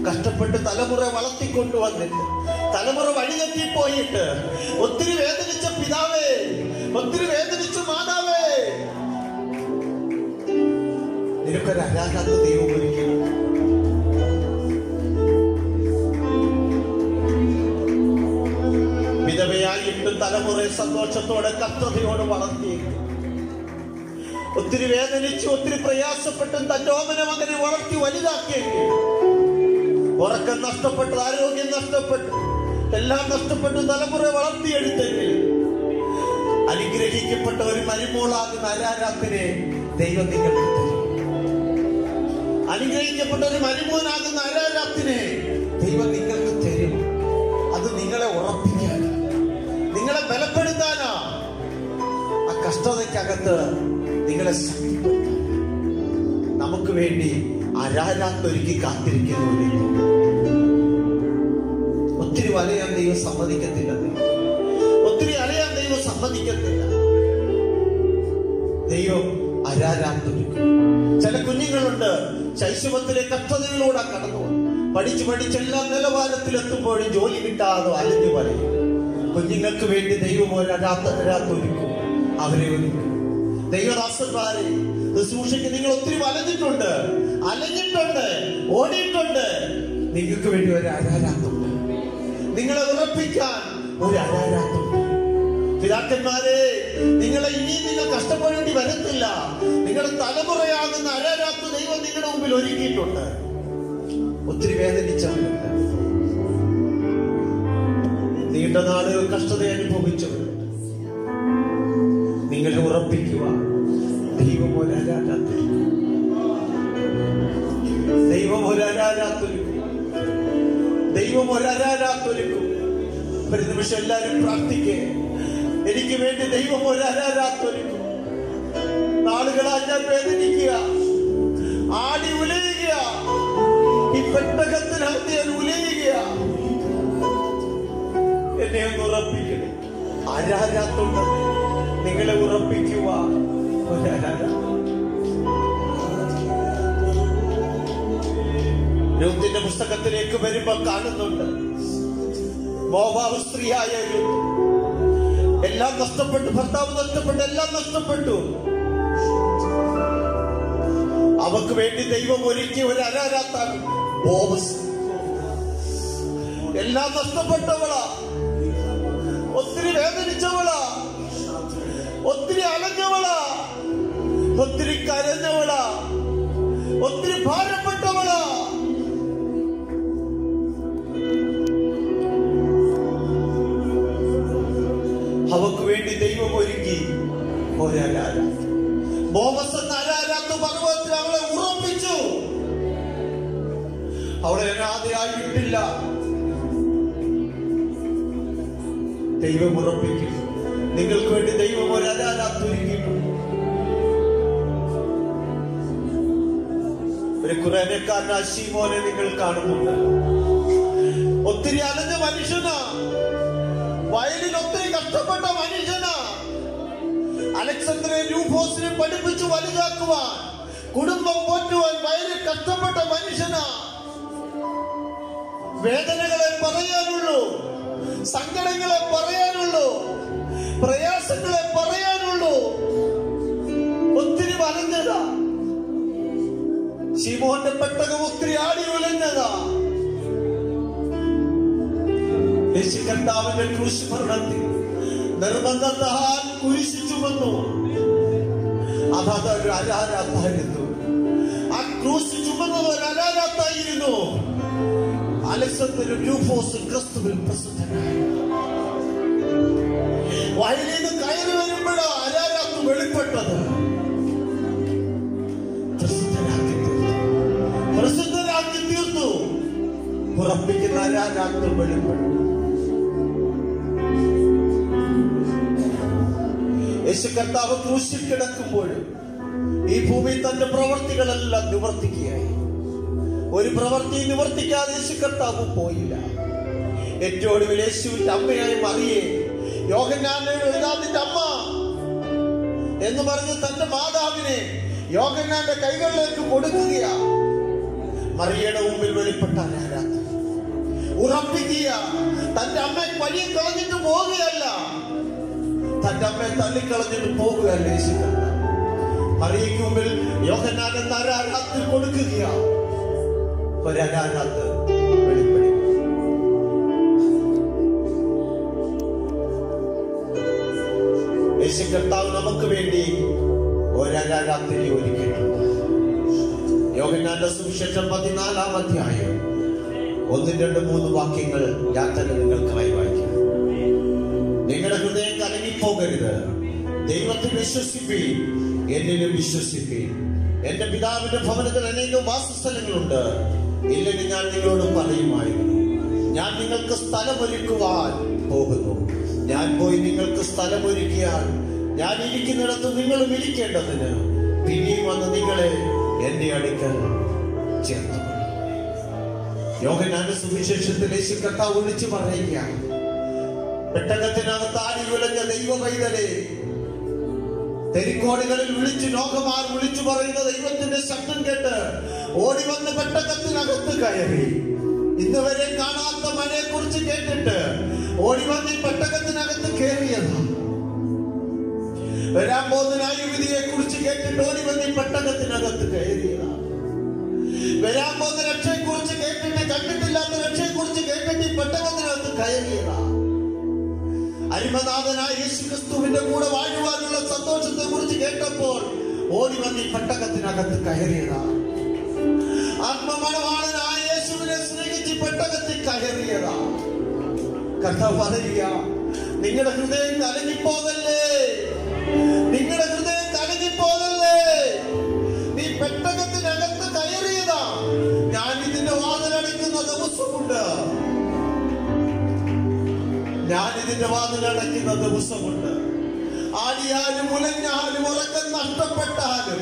Speaker 1: കഷ്ടപ്പെട്ട് തലമുറ വളർത്തിക്കൊണ്ടുവന്നിട്ട് തലമുറ വഴിതെറ്റിപ്പോയിട്ട് ഒത്തിരി വേദനിച്ച പിതാവേ, ഒത്തിരി വേദനിച്ച മാതാവേ, നിനക്കൊരു അരാരാത്ത ദൈവം ഒരിക്കലും. വിധവയായിട്ടും തലമുറയെ സന്തോഷത്തോടെ കർത്തൃതയോടെ വളർത്തിയിട്ട് ഒത്തിരി വേദനിച്ചു, ഒത്തിരി പ്രയാസപ്പെട്ടും തന്റെ ഓമന മകനെ വളർത്തി വലുതാക്കിയെങ്കിൽ ഉറക്കം നഷ്ടപ്പെട്ടു, ആരോഗ്യം നഷ്ടപ്പെട്ടു, എല്ലാം നഷ്ടപ്പെട്ടു തലമുറ വളർത്തിയെടുത്തെങ്കിൽ അനുഗ്രഹിക്കപ്പെട്ട ഒരു മരുമോളാകുന്ന അരാരാത്തിനെ ദൈവം നിങ്ങൾക്ക് തരും. അനുഗ്രഹിക്കപ്പെട്ട ഒരു മരുമോനാകുന്ന അരാരാത്തിനെ ദൈവം നിങ്ങൾക്ക് തരും. അത് നിങ്ങളെ ഉറപ്പിക്കാനാ, നിങ്ങളെ ബലപ്പെടുത്താനാ, ആ കഷ്ടതയ്ക്കകത്ത് നിങ്ങളെ ശക്തിപ്പെടുത്താൻ. നമുക്ക് വേണ്ടി അരാരാത്തൊരുക്കി കാത്തിരിക്കുന്നു. ഒത്തിരി വലയാൻ ദൈവം സമ്മതിക്കത്തില്ല, ഒത്തിരി അലയാൻ ദൈവം സമ്മതിക്കത്തില്ല. ദൈവം അരാരാത്തൊരുക്കും. ചില കുഞ്ഞുങ്ങളുണ്ട് ശൈശവത്തിലെ കഷ്ടതകളിലൂടെ കടന്നു പഠിച്ചെല്ലാം നിലവാരത്തിലെത്തുമ്പോഴും ജോലി കിട്ടാതെ അലഞ്ഞു പറയും. കുഞ്ഞുങ്ങൾക്ക് വേണ്ടി ദൈവം ഒരാത്തൊരുക്കും, അവരെ ഒരുക്കും. ദൈവദാസന്മാരെ ശുശ്രൂഷയ്ക്ക് നിങ്ങൾ ഒത്തിരി അലഞ്ഞിട്ടുണ്ട്, ഓടിയിട്ടുണ്ട്. നിങ്ങൾക്ക് വേണ്ടി ഒരു അരാരാത്തുണ്ട്, നിങ്ങളെ ഉറപ്പിക്കാൻ ഒരു അരാരാത്തുണ്ട്. പിതാക്കന്മാരെ, നിങ്ങളെ ഇനിയും നിങ്ങൾ കഷ്ടപ്പെടേണ്ടി വരത്തില്ല. നിങ്ങളുടെ തലമുറയാകുന്ന അരാരാത്ത് ദൈവം നിങ്ങളുടെ മുമ്പിൽ ഒരുക്കിയിട്ടുണ്ട്. ഒത്തിരി വേദനിച്ചവരുണ്ട്, നീണ്ട നാളുകൾ കഷ്ടത അനുഭവിച്ചവരുണ്ട്. നിങ്ങളെ ഉറപ്പിക്കുക, ദൈവം ഒരു അരാരാത്തൊരുക്കും, ദൈവം ഒരു അരാരാത്തൊരുക്കും, ദൈവം ഒരു അരാരാത്തൊരുക്കും. ഒരു നിമിഷം എല്ലാവരും പ്രാർത്ഥിക്കേ, എനിക്ക് വേണ്ടി ദൈവം ഒരു അരാരാത്തൊരുക്കും. നാളുകളായി ഞാൻ വേദനിക്കുക, ആടി ഉലയുക, ഈ പെട്ടകത്തിനകത്ത് ഞാൻ ഉലയുക. എന്നെ ഒന്ന് ഉറപ്പിക്കണേ. അരാരാത്തുണ്ടെന്ന് നിങ്ങളെ ഉറപ്പിക്കുക. ഒരു അരാരാത്ത്. രൂത്തിന്റെ പുസ്തകത്തിലേക്ക് വരുമ്പോ കാണുന്നുണ്ട്, മോവാബ് സ്ത്രീയായ രൂത്ത് എല്ലാം നഷ്ടപ്പെട്ടു, ഭർത്താവ് നഷ്ടപ്പെട്ടു, എല്ലാം നഷ്ടപ്പെട്ടു. അവക്ക് വേണ്ടി ദൈവം ഒരുക്കിയ ഒരു അരാരാത്താണ് ബോവസ്. എല്ലാം നഷ്ടപ്പെട്ടവളാ, ഒത്തിരി വേദനിച്ചവളാ, ഒത്തിരി അലഞ്ഞവളാ, ഒത്തിരി കരഞ്ഞവളാ, ഒത്തിരി ഭാരപ്പെട്ടവളാ. അവക്ക് വേണ്ടി ദൈവം ഒരുക്കി ഒരരാരാത്ത്. ബോവസ് എന്ന അരാരാത്ത് പർവ്വതത്തിൽ അവളെ ഉറപ്പിച്ചു. അവളെ അനാഥയായിട്ടില്ല. ദൈവം ഉറപ്പിക്കും. നിങ്ങൾക്ക് വേണ്ടി ദൈവം ഒരു അരാരാത്ത് ഒരുക്കിയിട്ടുണ്ട്. ഒരു ഖുറാനക്കാരനായ ശീമോനെ നിങ്ങൾ കാണുന്നുണ്ട്. ഒത്തിരി അലഞ്ഞ മനുഷ്യനാ, വയലിൽ ഒത്തിരി കഷ്ടപ്പെട്ട മനുഷ്യനാ. അലക്സാണ്ടറെ രൂപോസിനെ പഠിപ്പിച്ചു വലുതാക്കുവാൻ, കുടുംബം പോറ്റുവാൻ വയലിൽ കഷ്ടപ്പെട്ട മനുഷ്യനാ. വേദനകളെ പറയാനുള്ളൂ, സങ്കടങ്ങളെ പറയാനുള്ളൂ, പ്രയാസങ്ങളെ പറയാനുള്ളൂ. ഒത്തിരി വലഞ്ഞതാ. ശിമോന്റെ പെട്ടകം ഒത്തിരി ആടി ഉലഞ്ഞതാ. യേശു കർത്താവിന്റെ ക്രൂശ് മരണത്തിൽ നിർബന്ധത്താൽ കുരിശു ചുമന്നു. അതൊരു അലാരാത്തായിരുന്നു. ആ ക്രൂശ് ചുമന്നത് ഒരു അലാരാത്തായിരുന്നു. അലക്സാണ്ടർ രൂപോസ് ക്രിസ്തുവിൽ പ്രസിദ്ധനായി. വയലിൽ നിന്ന് കയറി വരുമ്പോഴാ അലാരാത്ത് വെളിപ്പെട്ടത്. പ്രസിദ്ധനാക്കി തീർത്തു. ഉറപ്പിക്കുന്ന അലാരാത്ത് വെളിപ്പെട്ടു. യേശു കർത്താവ് ക്രൂശിൽ കിടക്കുമ്പോഴും ഈ ഭൂമിയിൽ തന്റെ പ്രവർത്തികളെല്ലാം നിവർത്തിക്കുകയായി. ഒരു പ്രവൃത്തി നിവർത്തിക്കാതെ യേശു കർത്താവ് പോയില്ല. ഏറ്റവും ഒടുവിൽ യേശുവിന്റെ അമ്മയായി മറിയെ, യോഹന്നാന്റെ അമ്മ എന്ന് പറഞ്ഞ് തന്റെ മാതാവിനെ യോഹന്നാന്റെ കൈകളിലേക്ക് കൊടുക്കുകയാ. മറിയയുടെ മുമ്പിൽ വെളിപ്പെട്ട ആരാധന ഉറപ്പിക്കുക. തന്റെ അമ്മയെ പഴിയെ കളഞ്ഞിട്ട് പോവുകയല്ല, തന്റെ അമ്മയെ തള്ളിക്കളഞ്ഞിട്ട് പോകുകയല്ല. യേശു കർത്താവ് മറിയയ്ക്ക് മുമ്പിൽ യോഹന്നാൻ എന്ന ആരാധന കൊടുക്കുക. ഒരാരാധന വെളിപ്പെടും. യേശു കർത്താവ് നമുക്ക് വേണ്ടി ഒരാരാധന ഒരുക്കിയിട്ടുണ്ട്. യോഹന്നാന്റെ സുവിശേഷം 14-ാം അധ്യായം 1, 2, 3 വാക്യങ്ങൾ ഞാൻ തന്നെ നിങ്ങൾക്കായി വായിക്കാം. നിങ്ങളുടെ ഹൃദയം കലങ്ങിപ്പോകരുത്. ദൈവത്തിൽ വിശ്വസിപ്പീൻ, എന്നിലും വിശ്വസിപ്പീൻ. എന്റെ പിതാവിന്റെ ഭവനത്തിൽ അനേകം വാസസ്ഥലങ്ങളുണ്ട്. ഇല്ലെങ്കിൽ ഞാൻ നിങ്ങളോട് പറയുമായിരുന്നു. ഞാൻ നിങ്ങൾക്ക് സ്ഥലമൊരുക്കുവാൻ പോകുന്നു. ഞാൻ പോയി നിങ്ങൾക്ക് സ്ഥലമൊരുക്കിയാൽ ഞാൻ ഇരിക്കുന്നിടത്ത് നിങ്ങളും ഇരിക്കേണ്ടതിന് പിന്നെയും വന്ന് നിങ്ങളെ എന്റെ അടുക്കൽ ചേർന്നു. യോഹന്നാന്റെ സുവിശേഷത്തിൽ യേശു കർത്താവ് വിളിച്ചു പറയുകയാണ്, പെട്ടകത്തിനകത്ത് ആടി ഉലഞ്ഞ ദൈവ പൈതലേ, തെരിക്കോടുകളിൽ വിളിച്ചു ലോകമാർ വിളിച്ചു പറയുന്ന ദൈവത്തിന്റെ ശബ്ദം കേട്ട് ഓടി വന്ന് പെട്ടകത്തിനകത്ത് കയറി. ഇന്നുവരെ കാണാത്ത മഴയെ കുറിച്ച് കേട്ടിട്ട് ഓടി വന്ന് പെട്ടകത്തിനകത്ത് കയറിയതാ. വരാൻ പോകുന്ന യുവതിയെ കുറിച്ച് കേട്ടിട്ട് ഓടി വന്ന് പെട്ടകത്തിനകത്ത് കയറിയതാ. വരാൻ പോകുന്ന രക്ഷയെ കുറിച്ച് കേട്ടിട്ട്, കണ്ടിട്ടില്ലാത്ത രക്ഷയെ കുറിച്ച് കേട്ടിട്ട് ഈ പെട്ടകത്തിനകത്ത് കയറിയതാ. അരിമനാഥനായ യേശു ക്രിസ്തുവിന്റെ കൂടെ വാഴുവാനുള്ള സന്തോഷത്തെ കുറിച്ച് കേട്ടപ്പോൾ ഓടി വന്ന് ഈ പെട്ടകത്തിനകത്ത് കയറിയതാ. ആത്മമണവാളനായ യേശുവിനെ സ്നേഹിച്ച് പെട്ടകത്തിൽ കയറിയതാ. കർത്താവ് പറയുക, നിങ്ങളുടെ ഹൃദയം കലങ്ങിപ്പോകല്ലേ, നിങ്ങളുടെ ഹൃദയം കലങ്ങിപ്പോകല്ലേ. നീ പെട്ടകത്തിനകത്ത് കയറിയതാ. ഞാൻ ഇതിന്റെ വാതിലടയ്ക്കുന്ന ദിവസമുണ്ട്. ഞാൻ ഇതിന്റെ വാതിലടയ്ക്കുന്ന ദിവസമുണ്ട്. ആടിയാലും ഉലഞ്ഞാലും ഉറക്കം നഷ്ടപ്പെട്ടാലും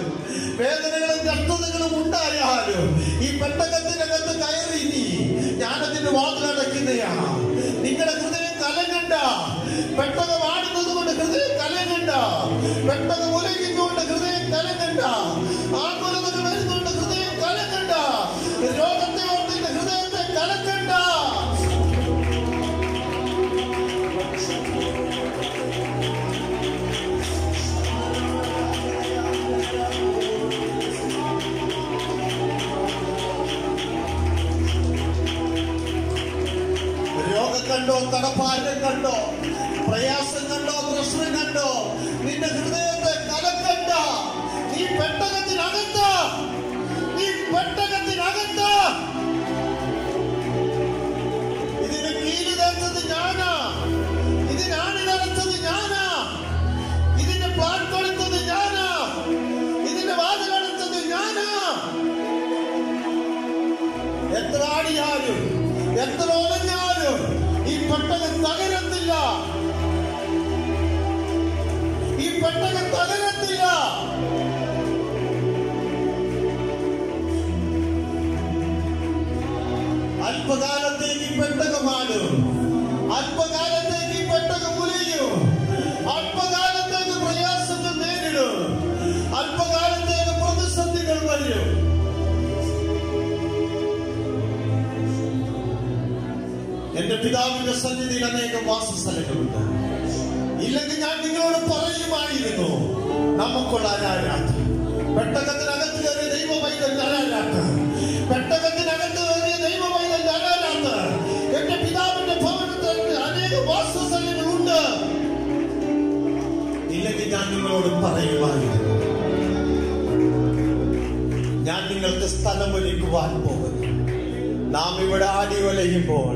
Speaker 1: വേദനകളും കഷ്ടതകളും ഉണ്ടായാലും ഈ പെട്ടകത്തിനകത്ത് കയറി നീ ഞാനതിന്റെ വാതിലടയ്ക്കുന്നയാ. നിങ്ങളുടെ ഹൃദയം കലങ്ങണ്ട. പെട്ടകം ആടുന്നത് കൊണ്ട് ഹൃദയം കലങ്ങണ്ട. പെട്ടകം ഉലകിക്കൊണ്ട് ഹൃദയം കലങ്ങണ്ട. ആകുലതകൾ വരുന്നുകൊണ്ട് ഹൃദയം കലങ്ങണ്ട. രോഗത്തെ ഓർത്തിട്ട് ഹൃദയത്തെ കലക്കണ്ട. രോഗം കണ്ടോ, കടപ്പാരം കണ്ടോ, പ്രയാസം കണ്ടോ, പ്രശ്നം കണ്ടോ, നിന്റെ ഹൃദയത്തെ കലക്കണ്ട. നീ പെട്ടകത്തിനകത്ത്, നീ പെട്ടകത്തിനകത്ത്. ഇതിന് കീല് തേച്ചത് ഞാനാ, ഇതിനാണ് നിറച്ചത് ഞാനാ, ഇതിന്റെ പ്ലാൻ കൊടുത്തത് ഞാനാ, ഇതിന്റെ വാതിലടച്ചത് ഞാനാ. എത്ര ആടിയാലും എത്ര ഒളഞ്ഞാലും ഈ പെട്ടകം തകരത്തില്ല. ഈ പെട്ടകം തകരത്തില്ല. അല്പകാലത്തേക്ക് ഈ പെട്ടകമാണ്, അല്പകാലത്തേക്ക് ഈ പെട്ടകം പിതാവിന്റെ സന്നിധിയിൽ അനേകം വാസസ്ഥലങ്ങളുണ്ട്. ഇല്ലെങ്കിൽ ഞാൻ നിങ്ങളോട് പറയുമായിരുന്നു, നമുക്കുള്ള ആരാധന പെട്ടകത്തിനകത്ത് കയറിയ ദൈവ പൈതൽ ആരാധന, പെട്ടകത്തിനകത്ത് കയറിയ ദൈവ പൈതൽ ആരാധന. എന്റെ പിതാവിന്റെ ഭവനത്തിൽ അനേക വാസസ്ഥലങ്ങളുണ്ട്. ഇല്ലെങ്കിൽ ഞാൻ നിങ്ങളോട് പറയുമായിരുന്നു, ഞാൻ നിങ്ങൾക്ക് സ്ഥലം ഒരുക്കുവാൻ പോകുന്നു. നാം ഇവിടെ ആടി വലയുമ്പോൾ,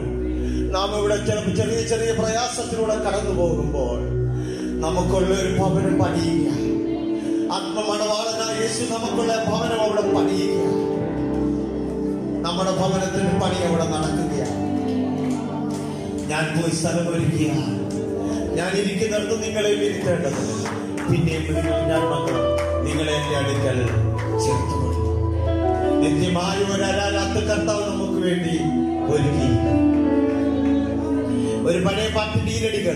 Speaker 1: നാം ഇവിടെ ചെറിയ ചെറിയ പ്രയാസത്തിലൂടെ കടന്നു പോകുമ്പോൾ നമുക്കുള്ള ഒരു ഭവനം പണിയുക. ആത്മമണവാളനായ യേശു നമുക്കുള്ള ഭവനം അവിടെ പണിയുക. നമ്മുടെ ഭവനത്തിന്റെ പണി അവിടെ നടക്കുകയാണ്. ഞാൻ പോയി സ്ഥലം ഒരുക്കുക. ഞാൻ ഇരിക്കുന്നിടത്ത് നിങ്ങളെ ഇരുത്തേണ്ടത്. പിന്നെയും ഞാൻ വന്ന് നിങ്ങളെ എന്റെ അടുക്കൽ ചേർത്തുകൊള്ളു. നിത്യമായ ഒരു ആരാധന കർത്താവ് നമുക്ക് വേണ്ടി ഒരുക്കി. ഒരു പഴയ പാട്ടിന്റെ ഈരടികൾ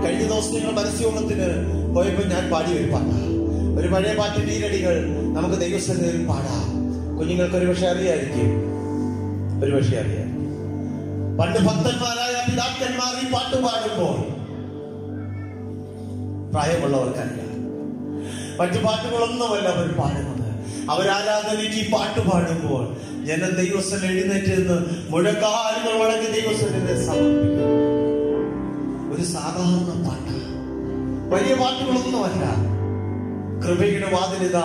Speaker 1: കഴിഞ്ഞ ദിവസം നിങ്ങൾ മനസ്സയോഗത്തിന് പോയപ്പോൾ ഞാൻ പാടിയ ഒരു പാട്ടാ. ഒരു പഴയ പാട്ടിന്റെ ഈരടികൾ നമുക്ക് ദൈവസന്നിധിയിൽ പാടാം. കുഞ്ഞുങ്ങൾക്ക് ഒരു പക്ഷെ അറിയായിരിക്കും, ഒരു പക്ഷെ അറിയാം. പണ്ട് ഭക്തന്മാരായ പിതാക്കന്മാർ ഈ പാട്ട് പാടുമ്പോൾ പ്രായമുള്ളവർക്കറിയാം, മറ്റു പാട്ടുകളൊന്നുമല്ല അവർ പാടുന്നത്. അവരാരാധനയ്ക്ക് ഈ പാട്ട് പാടുമ്പോൾ ജനം ദൈവസ്ഥലം എഴുന്നേറ്റ് നിന്ന് മുഴക്കാലുകൾ വഴങ്ങി ദൈവസ്ഥലത്തെ സമർപ്പിക്കും. ഒരു സാധാരണ പാട്ട്, വലിയ പാട്ടുകളൊന്നുമല്ല. കൃപയുടെ വാതിലിത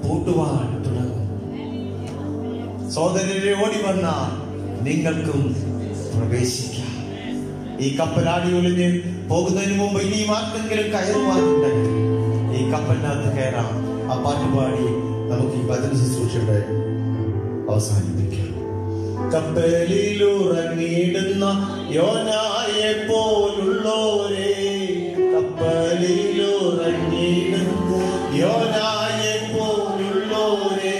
Speaker 1: പൂട്ടുവാൻ തുടങ്ങും. സഹോദരരെ, ഓടി വന്ന നിങ്ങൾക്കും പ്രവേശിക്കാം. ഈ കപ്പലാടി ഒളിഞ്ഞ് പോകുന്നതിന് മുമ്പ് ഇനിയും ആർക്കെങ്കിലും കയറുവാനുണ്ടെങ്കിൽ ഈ കപ്പലിനകത്ത് കയറാം. ആ പാട്ടുപാടി നമുക്ക് ഈ വചന ശുശ്രൂഷയുടെ അവസാനിപ്പിക്കാം. കപ്പലിലുറങ്ങിയിടുന്ന യോനായെ പോലുള്ളോരേ, കപ്പലിലുറങ്ങിയിടുന്ന യോനായെ പോലുള്ളോരേ,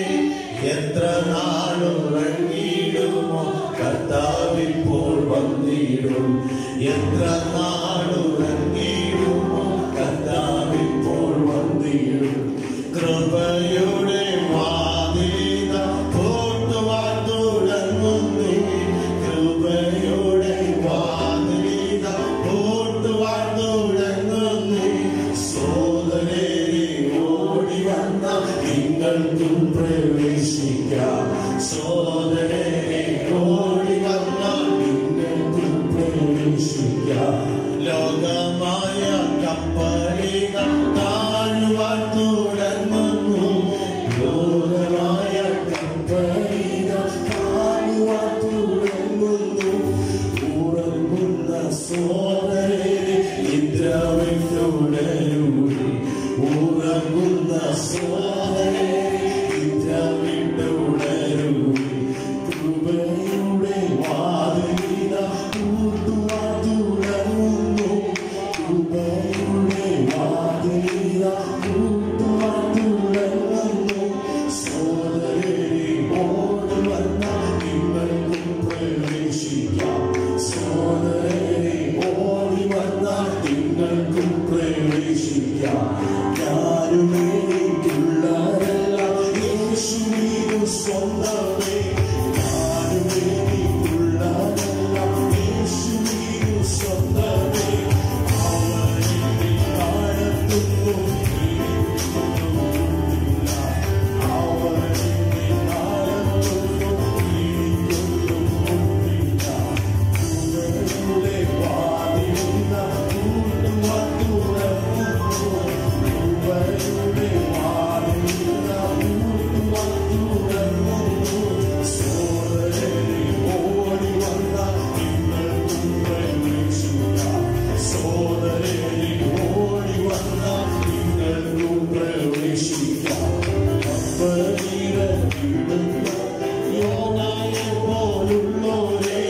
Speaker 1: എത്ര നാളുറങ്ങിയിടുമോ കർത്താവിപ്പോൾ വന്നിടും. എത്ര നാളുറങ്ങിയിടുമോ കർത്താവിപ്പോൾ വന്നിടും. കൃപയുടെ വാതിലിത പൂട്ടുവാൻ തുടങ്ങുന്നു. കൃപയുടെ വാതിലിത പൂട്ടുവാൻ തുടങ്ങുന്നു. സോദരരെ, ഓടി വന്ന നിങ്ങൾക്കും പ്രവേശിക്കാം. സോദരരെ, ഓടി വന്ന നിങ്ങൾക്കും പ്രവേശിക്കാം. ലോകമായ കപ്പലിക താഴുവാൻ തുടങ്ങുന്നു. ലോകമായ കപ്പലിക താഴുവാൻ തുടങ്ങുന്നു. ഉറങ്ങുന്ന സോദരരെ, നിദ്രവിട്ടുണരൂരി. ഉറങ്ങുന്ന സോദരരെ, നിദ്രവിട്ടുണരൂരി. കൃപയുടെ വാതിലിത പൂട്ടുവാൻ തുടങ്ങുന്നു. കൃപയുടെ വാതിലിത പൂട്ടുവാൻ തുടങ്ങുന്നു. സോദരരെ, ഓടി വന്ന നിങ്ങൾക്കും പ്രവേശിക്കാം. സോദരരെ, ഓടി വന്ന നിങ്ങൾക്കും പ്രവേശിക്കാം. ഞാനും എനിക്കുള്ളതല്ല, യേശുവിനു സ്വന്തമേ. ഞാനും എനിക്കുള്ളതല്ല, യേശുവിനു സ്വന്തമേ. അവനെ നടത്തുന്നു, അവനെ നടത്തുന്നു, കൃപയുടെ വാതിലിത പൂട്ടുവാൻ തുടങ്ങുന്നു. കൃപയുടെ വാതിലിത പൂട്ടുവാൻ തുടങ്ങുന്നു. സോദരരെ, ഓടി വന്ന നിങ്ങൾക്കും പ്രവേശിക്കാം. സോദരരെ, ഓടി വന്ന നിങ്ങൾക്കും പ്രവേശിക്കാം. കപ്പലിലിടുന്ന യോനായെ പോലുള്ളോരേ,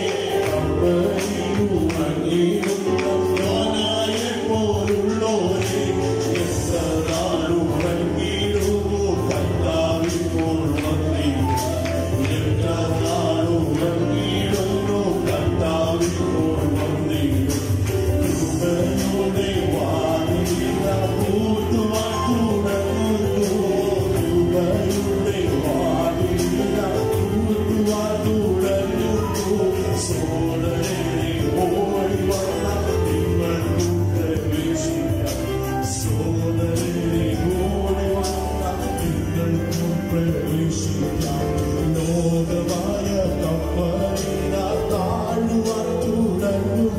Speaker 1: കപ്പലിലുറങ്ങിയിടുന്ന യോനായെ പോലുള്ളോരേ, എത്ര നാളുറങ്ങിയിടുമോ കർത്താവിപ്പോൾ വന്നിടും. എത്ര നാളുറങ്ങിയിടുമോ കർത്താവിപ്പോൾ വന്നിടും. കൃപയുടെ വാതിലിത പൂട്ടുവാൻ തുടങ്ങുന്നു. കൃപയുടെ വാതിലിത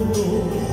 Speaker 1: നടന്നു